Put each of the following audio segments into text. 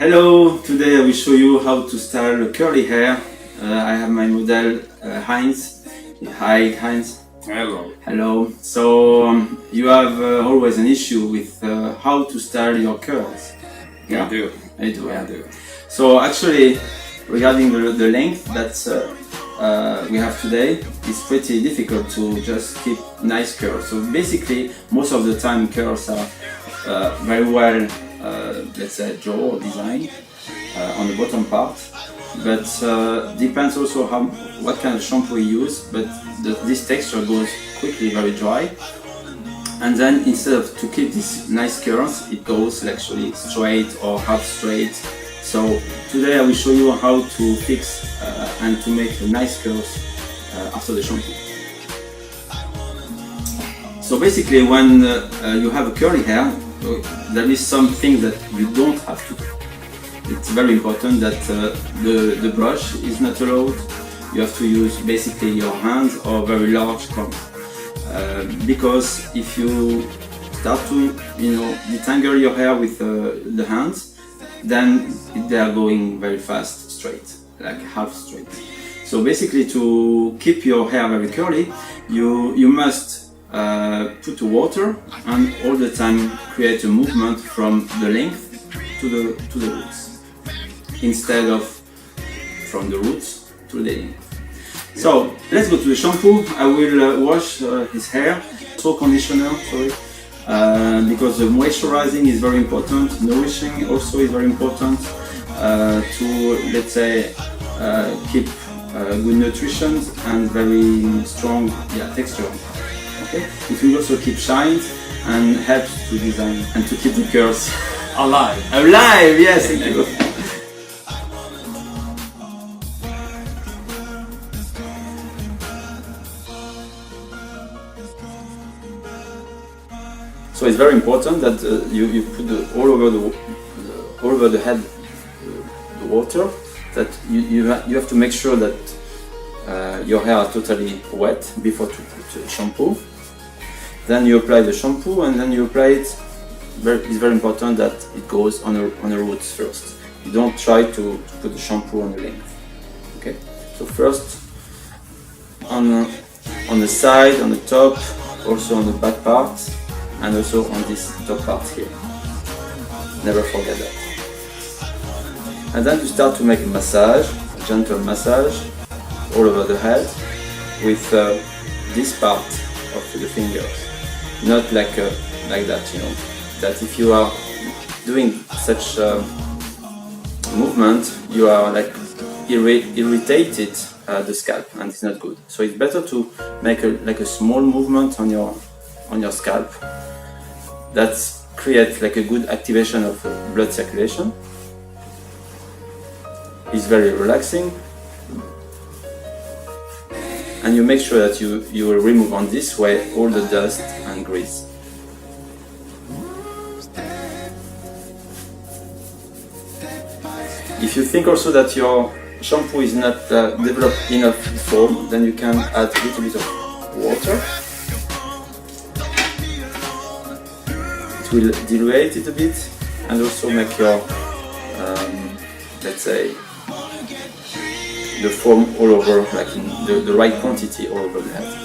Hello, today I will show you how to style curly hair. I have my model Heinz. Hi Heinz. Hello. Hello. So you have always an issue with how to style your curls. Yeah. I do. I do. I do. So actually, regarding the length that we have today, it's pretty difficult to just keep nice curls. So basically, most of the time curls are very well, let's say, drawn or designed on the bottom part. But depends also what kind of shampoo you use. But this texture goes quickly very dry. And then instead of to keep these nice curls, it goes actually straight or half straight. So today I will show you how to fix and to make nice curls after the shampoo. So basically, when you have a curly hair, there is something that you don't have to do. It's very important that the brush is not allowed. You have to use basically your hands or very large comb. Because if you start to detangle your hair with the hands, then they are going very fast straight, like half straight. So basically, to keep your hair very curly, you must put water and all the time create a movement from the length to the roots, instead of from the roots to the length. So let's go to the shampoo. I will wash his hair, so conditioner, sorry, because the moisturizing is very important. Nourishing also is very important to, let's say, keep good nutrition and very strong texture. Okay, it will also keep shine and helps to design and to keep the curls Alive. alive. Yes, thank you. So it's very important that you put all over the head the water. That you have to make sure that your hair are totally wet before to put shampoo. Then you apply the shampoo and then you apply it. It's very important that it goes on the roots first. You don't try to put the shampoo on the length. Okay. So first on the side, on the top, also on the back part, and also on this top part here. Never forget that. And then you start to make a massage, a gentle massage all over the head with this part of the fingers. Not like that, that if you are doing such movement, you are like irritated the scalp, and it's not good. So it's better to make a small movement on your scalp. That creates like a good activation of blood circulation. It's very relaxing. And you make sure that you will remove on this way all the dust and grease. If you think also that your shampoo is not developed enough foam, then you can add a little bit of water. It will dilute it a bit and also make your, let's say, the foam all over, like in the right quantity all over the head.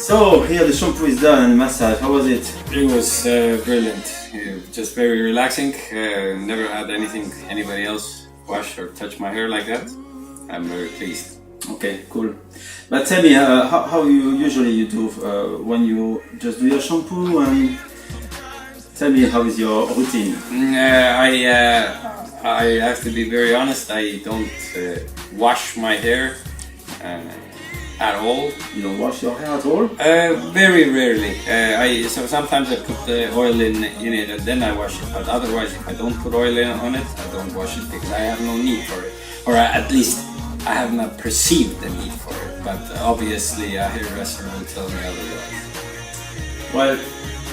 So here the shampoo is done and massage. How was it? It was brilliant. Just very relaxing. Never had anybody else wash or touch my hair like that. I'm very pleased. Okay, cool. But tell me, how you usually do when you just do your shampoo, and tell me how is your routine? I have to be very honest. I don't wash my hair. at all. You don't wash your hair at all? Very rarely. So sometimes I put the oil in it and then I wash it. But otherwise, if I don't put oil on it, I don't wash it because I have no need for it, or at least I have not perceived the need for it. But obviously, a hairdresser will tell me otherwise. Well,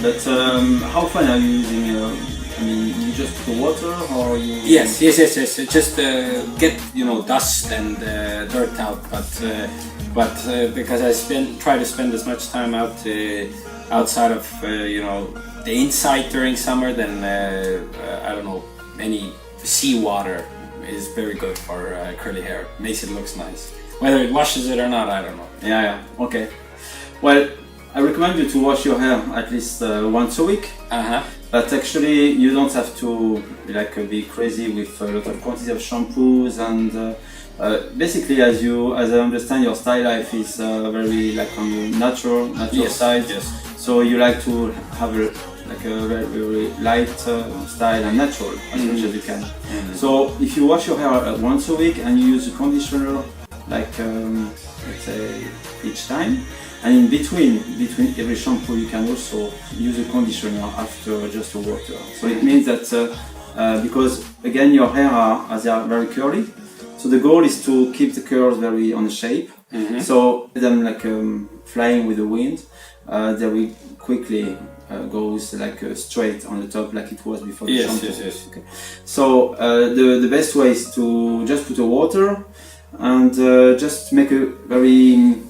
but how often are you using? I mean, you just put water, or you? Yes. Just get dust and dirt out, but because I try to spend as much time outside of the inside during summer, then I don't know, any seawater is very good for curly hair. Makes it looks nice. Whether it washes it or not, I don't know. Yeah. Okay. Well, I recommend you to wash your hair at least once a week. But actually, you don't have to be crazy with a lot of quantity of shampoos, and basically, as I understand, your style life is very on the natural side. Yes. So you like to have a very, very light style and natural as much as you can. So if you wash your hair once a week and you use a conditioner, let's say each time. And in between every shampoo, you can also use a conditioner after just a water. So it means that because again your hair they are very curly, so the goal is to keep the curls very on the shape. So them flying with the wind, they will quickly goes straight on the top like it was before the shampoo. Yes. Okay. So the best way is to just put a water and just make a very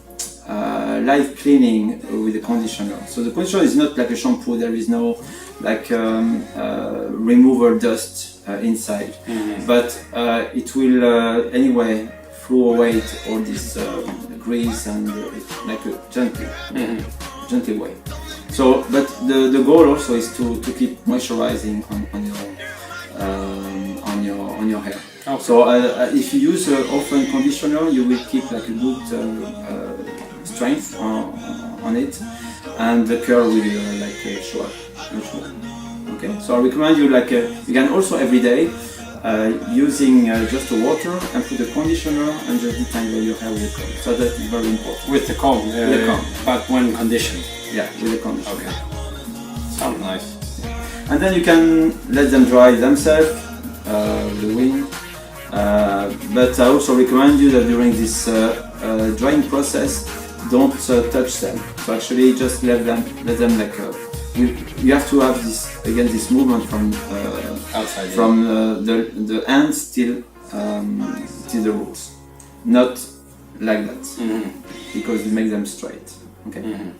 light cleaning with the conditioner. So the conditioner is not like a shampoo. There is no removal dust inside, but it will anyway throw away all this grease and like a gentle way. So, but the goal also is to keep moisturizing on your hair. Okay. So if you use often conditioner, you will keep a good strength on it, and the curl will show up much more. Okay, so I recommend you you can also every day using just the water and put the conditioner and just detangle your hair with the comb. So that is very important. With the comb, but when conditioned. Yeah, with the conditioner. Okay. Sounds nice. And then you can let them dry themselves, the wind. But I also recommend you that during this drying process, don't touch them. So actually, just let them you have to have this movement from outside, from the ends till the roots, not like that, because you make them straight. Okay.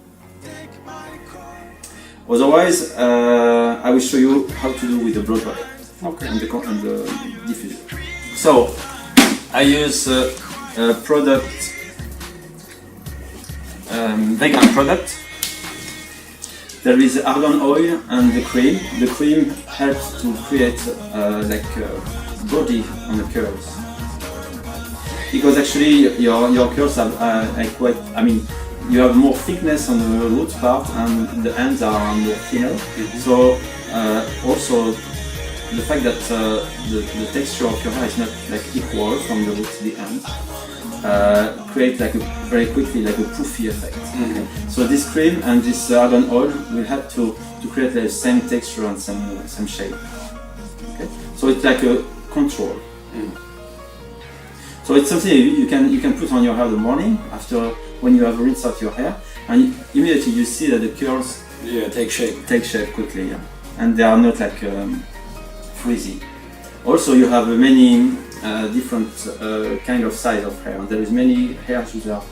Otherwise, I will show you how to do with the blow dryer. Okay. And the diffuser. So I use a product, vegan product. There is argan oil and the cream. The cream helps to create body on the curls, because actually your curls are quite. I mean, you have more thickness on the root part and the ends are more thinner. So also the fact that the texture of your hair is not equal from the root to the end create very quickly a poofy effect. Okay? So this cream and this argan oil will help to create the same texture and same shape. Okay? So it's like a control. So it's something you can put on your hair in the morning after when you have rinsed out your hair, and immediately you see that the curls take shape quickly, and they are not frizzy. Also, you have many different kind of size of hair. There is many hairs which are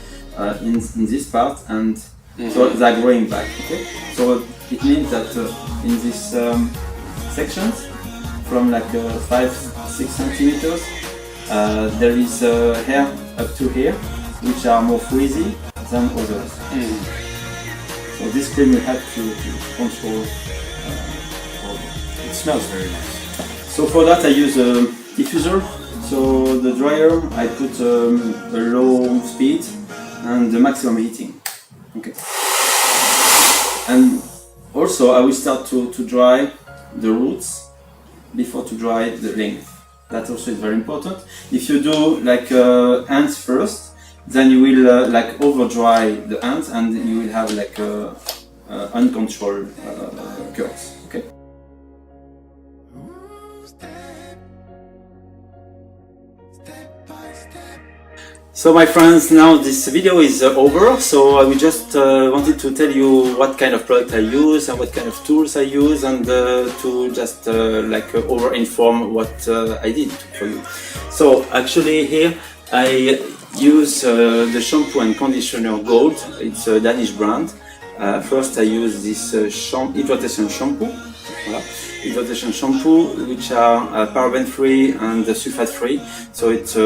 in this part, and so they are growing back. Okay, so it means that in these sections, from 5-6 centimeters, there is hair up to here, which are more frizzy than others. So this cream will help to control. It smells very nice. So for that I use a diffuser. So the dryer I put a low speed and the maximum heating. Okay. And also I will start to dry the roots before to dry the length. That also is very important. If you do ends first, then you will like over dry the ends, and you will have like uncontrolled curls. Okay. So my friends, now this video is over, so I just wanted to tell you what kind of product I use and what kind of tools I use, and to just like over-inform what I did for you. So actually here I use the shampoo and conditioner Gold. It's a Danish brand. First I use this hydration shampoo. Voilà. Hydration shampoo, which are paraben free and sulfate free, so it's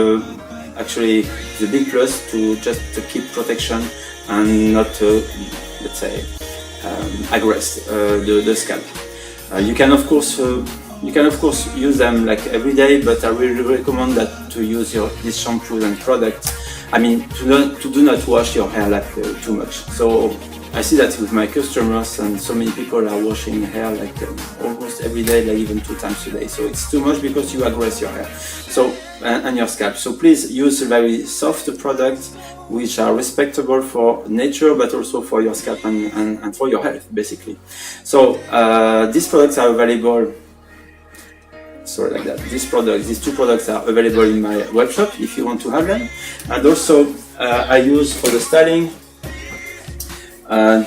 actually the big plus to keep protection and not let's say aggress the scalp. You can of course use them like every day, but I really recommend that to use this shampoo and product. I mean, to do not wash your hair like too much. So I see that with my customers, and so many people are washing hair like almost every day, like even 2 times a day. So it's too much because you aggress your hair, so and your scalp. So please use very soft products which are respectable for nature, but also for your scalp and for your health, basically. So these products are available. Sorry, like that. These 2 products are available in my web shop if you want to have them. And also I use for the styling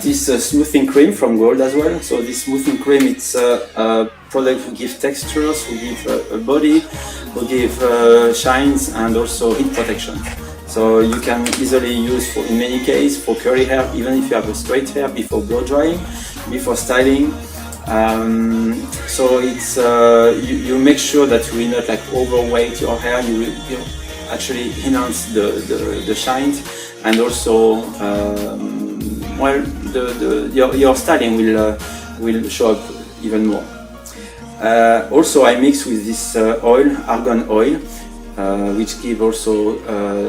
this smoothing cream from Gold as well. So this smoothing cream, it's a product who gives textures, who give a body, who give shines, and also heat protection. So you can easily use in many cases for curly hair, even if you have a straight hair, before blow drying, before styling. So it's you make sure that you will not like overweight your hair. You actually enhance the shines, and also well, your styling will show up even more. Also, I mix with this oil, argan oil, which give also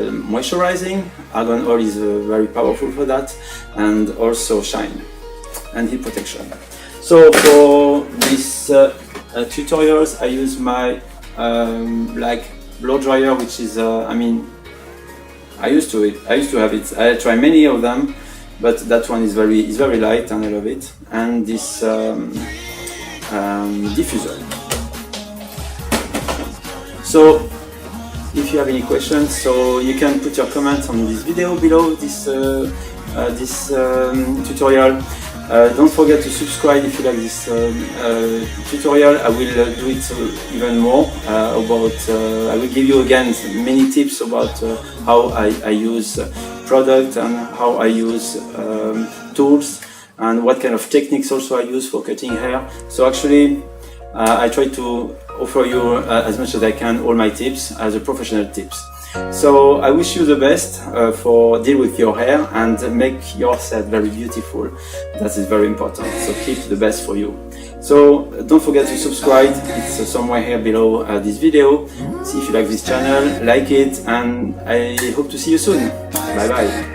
moisturizing. Argan oil is very powerful for that, and also shine and heat protection. So for these tutorials, I use my like blow dryer, which is I mean, I used to have it. I try many of them, but that one is very light and I love it. And this diffuser. So if you have any questions, so you can put your comments on this video below this tutorial. Don't forget to subscribe if you like this tutorial. I will do it even more about. I will give you again many tips about how I use product and how I use tools, and what kind of techniques also I use for cutting hair. So actually I try to offer you as much as I can all my tips as a professional tips. So I wish you the best for deal with your hair and make yourself very beautiful. That is very important. So keep the best for you. So don't forget to subscribe. It's somewhere here below this video. See if you like this channel, like it, and I hope to see you soon. Bye bye.